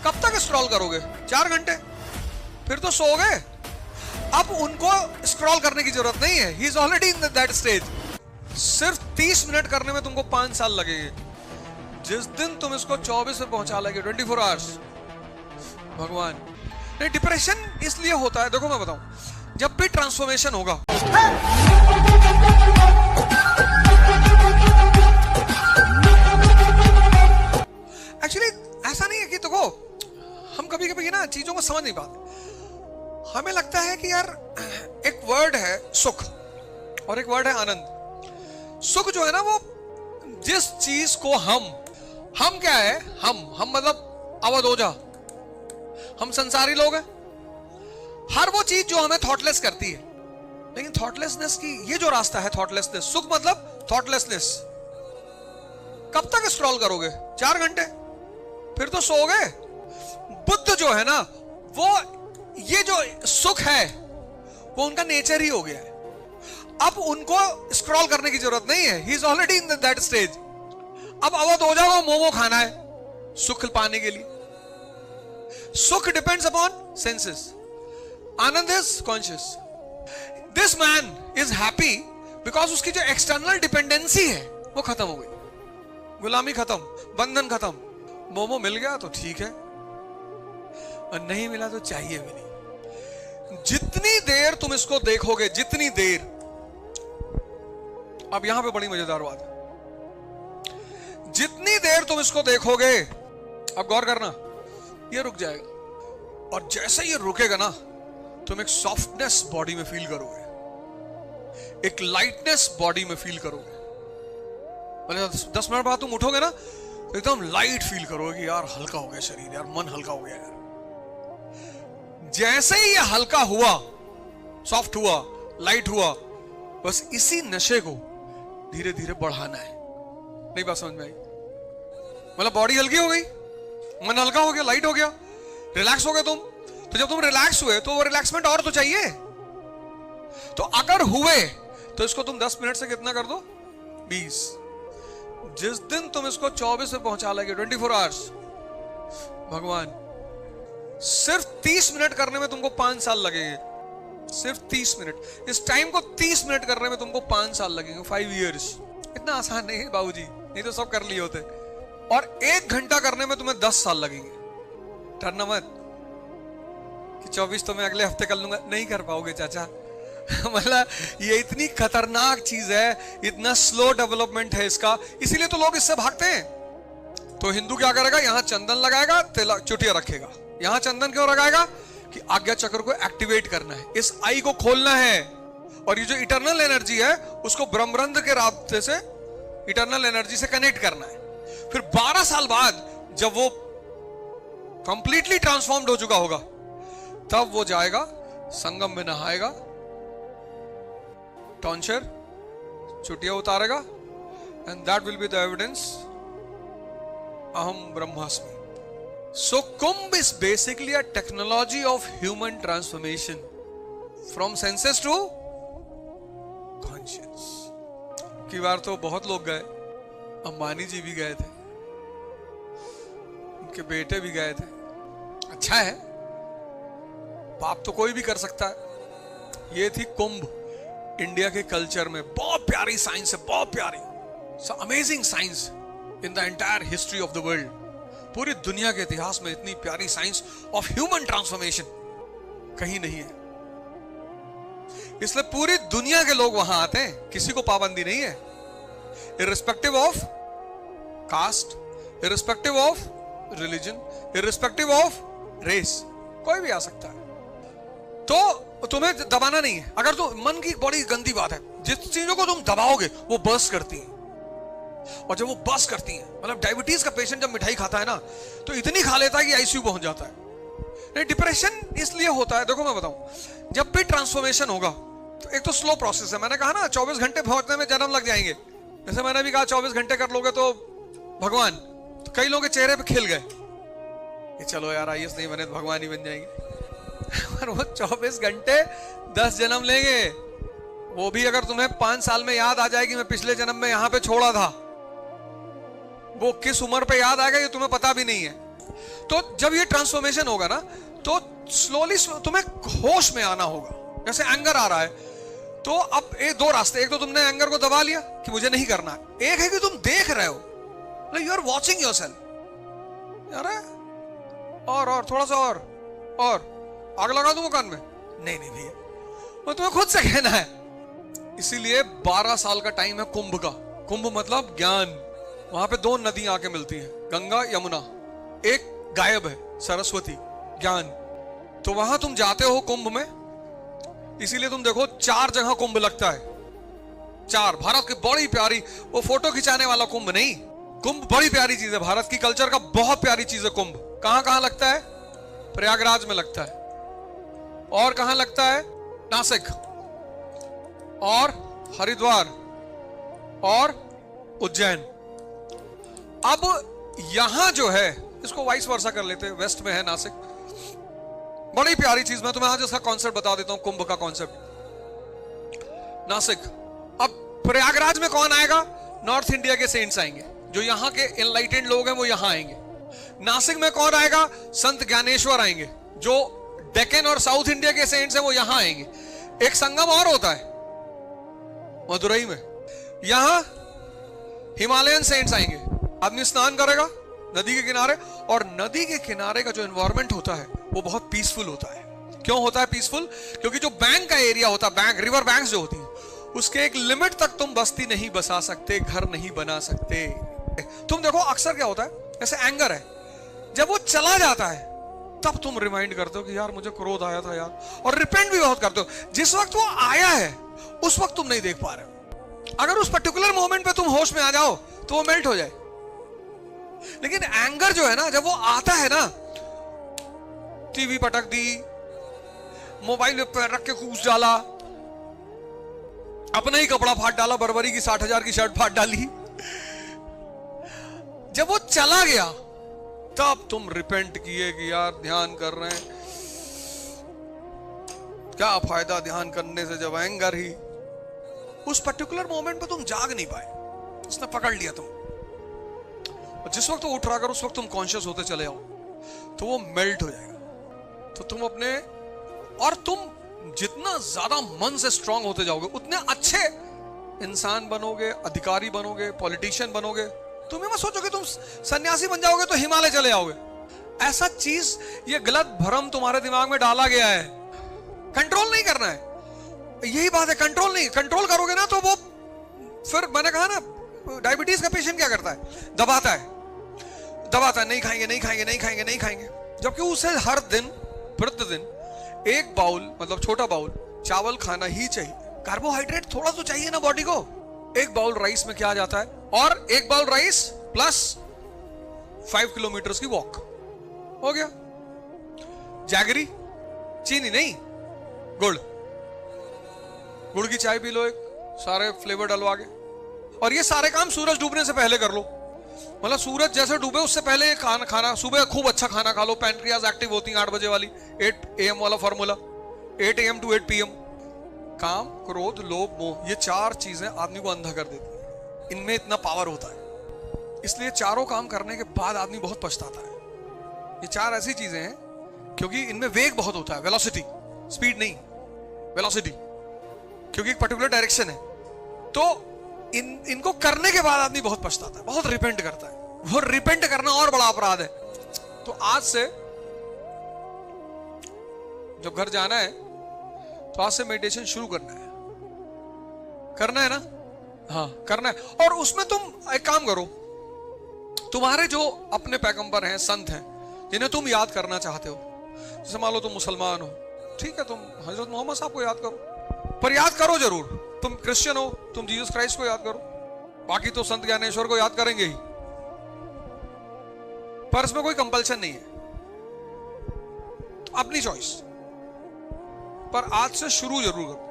कब तक स्क्रॉल करोगे? 4 घंटे, फिर तो सोओगे। अब उनको स्क्रॉल करने की जरूरत नहीं है, he is already in that stage. सिर्फ 30 मिनट करने में तुमको 5 साल लगेंगे। जिस दिन तुम इसको 24 में पहुंचा लोगे, 24 आवर्स, भगवान। नहीं, डिप्रेशन इसलिए होता है, देखो मैं बताऊं, जब भी ट्रांसफॉर्मेशन होगा, एक्चुअली ऐसा नहीं है कि देखो हम कभी कभी ना चीजों को समझ नहीं पाते। हमें लगता है कि यार एक वर्ड है सुख और एक वर्ड है आनंद। सुख जो है ना, वो जिस चीज को हम क्या है, हम मतलब अवधोजा, हम संसारी लोग हैं। हर वो चीज जो हमें थॉटलेस करती है, लेकिन थॉटलेसनेस की ये जो रास्ता है, थॉटलेसनेस, सुख मतलब थॉटलेसनेस। कब तक स्क्रॉल करोगे? 4 घंटे, फिर तो सोओगे। बुद्ध जो है ना, वो ये जो सुख है वो उनका नेचर ही हो गया है। अब उनको स्क्रॉल करने की जरूरत नहीं है, he is already in that stage. अब अवध हो जाओ, मोमो खाना है सुख पाने के लिए। सुख depends upon senses, Anand is conscious. This man is happy because उसकी जो एक्सटर्नल डिपेंडेंसी है वो खत्म हो गई। गुलामी खत्म, बंधन खत्म। मोमो मिल गया तो ठीक है, और नहीं मिला तो चाहिए भी नहीं। जितनी देर तुम इसको देखोगे, जितनी देर, अब यहां पे बड़ी मजेदार बात है, जितनी देर तुम इसको देखोगे, अब गौर करना, ये रुक जाएगा। और जैसे ये रुकेगा ना, तुम एक सॉफ्टनेस बॉडी में फील करोगे, एक लाइटनेस बॉडी में फील करोगे। 10 मिनट बाद तुम उठोगे ना, तो एकदम लाइट फील करोगे, यार हल्का हो गया शरीर, यार मन हल्का हो गया यार। जैसे ही ये हल्का हुआ, सॉफ्ट हुआ, लाइट हुआ, बस इसी नशे को धीरे धीरे बढ़ाना है। नहीं बात समझ में आई? मतलब बॉडी हल्की हो गई, मन हल्का हो गया, लाइट हो गया, रिलैक्स हो गए तुम। तो जब तुम रिलैक्स हुए तो वो रिलैक्समेंट और तो चाहिए। तो अगर हुए तो इसको तुम 10 मिनट से कितना कर दो? 20। जिस दिन तुम इसको 24 में पहुंचा लोगे, 24 आवर्स, भगवान। सिर्फ 30 मिनट करने में तुमको 5 साल लगेंगे। सिर्फ 30 मिनट। इस टाइम को 30 मिनट करने में तुमको 5 साल लगेंगे, 5 इयर्स। इतना आसान नहीं है बाबूजी, नहीं तो सब कर लिए होते। और 1 घंटा करने में तुम्हें 10 साल लगेंगे। डरना मत कि 24 तो मैं अगले हफ्ते कर लूंगा, नहीं कर पाओगे चाचा। मतलब ये इतनी खतरनाक चीज है, इतना स्लो डेवलपमेंट है इसका, इसीलिए तो लोग इससे भागते हैं। तो हिंदू क्या करेगा? यहां चंदन लगाएगा, चुटिया रखेगा। यहां चंदन क्यों लगाएगा? कि आज्ञा चक्र को एक्टिवेट करना है, इस आई को खोलना है। और ये जो इटर्नल एनर्जी है, उसको ब्रह्मरंध्र के रास्ते से इटर्नल एनर्जी से कनेक्ट करना है। फिर 12 साल बाद जब वो कंप्लीटली ट्रांसफॉर्म्ड हो चुका होगा, तब वो जाएगा संगम में नहाएगा, टॉन्चर, चुटिया उतारेगा, and that will be the evidence अहम ब्रह्मास्मि। So Kumbh is basically a technology of human transformation from senses to conscience। की बार तो बहुत लोग गए, अंबानी जी भी गए थे, उनके बेटे भी गए थे। अच्छा है, पाप तो कोई भी कर सकता है। ये थी कुंभ, इंडिया के कल्चर में बहुत प्यारी साइंस है, बहुत प्यारी, amazing science in the entire history of the world. पूरी दुनिया के इतिहास में इतनी प्यारी साइंस ऑफ ह्यूमन ट्रांसफॉर्मेशन कहीं नहीं है। इसलिए पूरी दुनिया के लोग वहां आते हैं, किसी को पाबंदी नहीं है। Irrespective of caste, irrespective of religion, irrespective of race, कोई भी आ सकता है। तो तुम्हें दबाना नहीं है। अगर तो मन की बड़ी गंदी बात है, जिस चीजों को तुम दबाओगे वो बर्स्ट करती है। और जब वो बस करती हैं, मतलब डायबिटीज का पेशेंट जब मिठाई खाता है ना, तो इतनी खा लेता है कि आईसीयू पहुंच जाता है। नहीं, डिप्रेशन इसलिए होता है, देखो मैं बताऊं, जब भी ट्रांसफॉर्मेशन होगा तो एक तो स्लो प्रोसेस है। मैंने कहा ना 24 घंटे पहुंचने में जन्म लग जाएंगे। जैसे मैंने भी कहा 24 घंटे कर लोगे तो भगवान, तो कई लोगों के चेहरे पे खिल गए, ये चलो यार आईएएस नहीं बने तो भगवान ही बन जाएंगे। और वो 24 घंटे 10 जन्म लेंगे। वो भी अगर तुम्हें 5 साल में याद आ जाएगी मैं पिछले जन्म में यहां पे छोड़ा था, वो किस उम्र पे याद आएगा ये तुम्हें पता भी नहीं है। तो जब ये ट्रांसफॉर्मेशन होगा ना, तो स्लोली तुम्हें होश में आना होगा। जैसे एंगर आ रहा है, तो अब दो रास्ते, एक तो तुमने एंगर को दबा लिया कि मुझे नहीं करना, एक है कि तुम देख रहे हो, यू आर वॉचिंग योरसेल्फ, यार और थोड़ा सा और आग लगा दूं कान में, नहीं भैया, वो तुम्हें खुद से कहना है। इसीलिए 12 साल का टाइम है कुंभ का। कुंभ मतलब ज्ञान। वहां पे 2 नदियां आके मिलती हैं, गंगा यमुना, एक गायब है सरस्वती, ज्ञान। तो वहां तुम जाते हो कुंभ में, इसीलिए तुम देखो 4 जगह कुंभ लगता है, 4। भारत की बड़ी प्यारी, वो फोटो खिंचाने वाला कुंभ नहीं, कुंभ बड़ी प्यारी चीज है, भारत की कल्चर का बहुत प्यारी चीज है कुंभ। कहां कहां लगता है? प्रयागराज में लगता है, और कहां लगता है? नासिक और हरिद्वार और उज्जैन। अब यहां जो है, इसको वाइस वर्सा कर लेते हैं, वेस्ट में है नासिक, बड़ी प्यारी चीज। मैं तुम्हें आज इसका कॉन्सेप्ट बता देता हूं, कुंभ का कॉन्सेप्ट। नासिक, अब प्रयागराज में कौन आएगा? नॉर्थ इंडिया के सेंट्स आएंगे, जो यहां के एनलाइटेंड लोग हैं वो यहां आएंगे। नासिक में कौन आएगा? संत ज्ञानेश्वर आएंगे, जो डेक्कन और साउथ इंडिया के सेंट्स हैं वो यहां आएंगे। एक संगम और होता है मदुरई में, यहां हिमालयन सेंट्स आएंगे। आदमी स्नान करेगा नदी के किनारे, और नदी के किनारे का जो एनवायरनमेंट होता है वो बहुत पीसफुल होता है। क्यों होता है पीसफुल? क्योंकि जो बैंक का एरिया होता है, बैंक, रिवर बैंक्स जो होती है, उसके एक लिमिट तक तुम बस्ती नहीं बसा सकते, घर नहीं बना सकते। तुम देखो अक्सर क्या होता है, जैसे एंगर है, जब वो चला जाता है तब तुम रिमाइंड करते हो कि यार मुझे क्रोध आया था यार, और रिपेंट भी बहुत करते हो। जिस वक्त वो आया है उस वक्त तुम नहीं देख पा रहे हो। अगर उस पर्टिकुलर मोमेंट पे तुम होश में आ जाओ तो वो मेल्ट हो जाए। लेकिन एंगर जो है ना, जब वो आता है ना, टीवी पटक दी, मोबाइल पे रख के कूद डाला, अपना ही कपड़ा फाड़ डाला, बर्बरी की 60,000 की शर्ट फाड़ डाली, जब वो चला गया तब तुम रिपेंट किए कि यार ध्यान कर रहे हैं, क्या फायदा ध्यान करने से जब एंगर ही। उस पर्टिकुलर मोमेंट पे तुम जाग नहीं पाए, उसने पकड़ लिया तुम। और जिस वक्त वो उठ रहा कर उस वक्त तुम कॉन्शियस होते चले आओ तो वो मेल्ट हो जाएगा। तो तुम अपने, और तुम जितना ज्यादा मन से स्ट्रांग होते जाओगे उतने अच्छे इंसान बनोगे, अधिकारी बनोगे, पॉलिटिशियन बनोगे। तुम ये मत सोचो कि तुम सन्यासी बन जाओगे तो हिमालय चले जाओगे। ऐसा चीज, ये गलत भ्रम तुम्हारे दिमाग में डाला गया है। कंट्रोल नहीं करना है, यही बात है, कंट्रोल नहीं। कंट्रोल करोगे ना तो वो, फिर मैंने कहा ना, डायबिटीज का पेशेंट क्या करता है? दबाता है, नहीं खाएंगे, नहीं खाएंगे, नहीं खाएंगे, नहीं खाएंगे, जबकि उसे हर दिन, प्रतिदिन 1 बाउल, मतलब छोटा बाउल चावल खाना ही चाहिए। कार्बोहाइड्रेट थोड़ा तो चाहिए ना बॉडी को। 1 बाउल राइस में क्या जाता है? और 1 बाउल राइस प्लस 5 किलोमीटर की वॉक, हो गया। जैगरी, चीनी नहीं, गुड़ की चाय पी लो, एक सारे फ्लेवर डलवा के, और ये सारे काम सूरज डूबने से पहले कर लो। मतलब सूरज जैसे डूबे उससे पहले खाना सुबह खूब अच्छा खाना खा लो। पैनक्रियाज एक्टिव होती है 8 बजे वाली, 8 AM वाला फॉर्मूला, 8 AM to 8 PM। काम, क्रोध, लोभ, मोह, ये 4 चीजें आदमी को अंधा कर देती है। इनमें इतना पावर होता है, इसलिए चारों काम करने के बाद आदमी बहुत पछताता है। ये 4 ऐसी चीजें हैं क्योंकि इनमें वेग बहुत होता है, वेलोसिटी, स्पीड नहीं, वेलोसिटी, क्योंकि एक पर्टिकुलर डायरेक्शन है। तो इनको करने के बाद आदमी बहुत पछताता है, बहुत रिपेंट करता है। वो रिपेंट करना और बड़ा अपराध है। तो आज से जब घर जाना है तो आज से मेडिटेशन शुरू करना है ना, हाँ करना है। और उसमें तुम एक काम करो, तुम्हारे जो अपने पैगंबर हैं, संत हैं, जिन्हें तुम याद करना चाहते हो, जैसे मान लो तुम मुसलमान हो, ठीक है, तुम हजरत मोहम्मद साहब को याद करो, पर याद करो जरूर। तुम क्रिश्चियन हो, तुम जीसस क्राइस्ट को याद करो, बाकी तो संत ज्ञानेश्वर को याद करेंगे ही, पर इसमें कोई कंपल्शन नहीं है, अपनी चॉइस। पर आज से शुरू जरूर करो।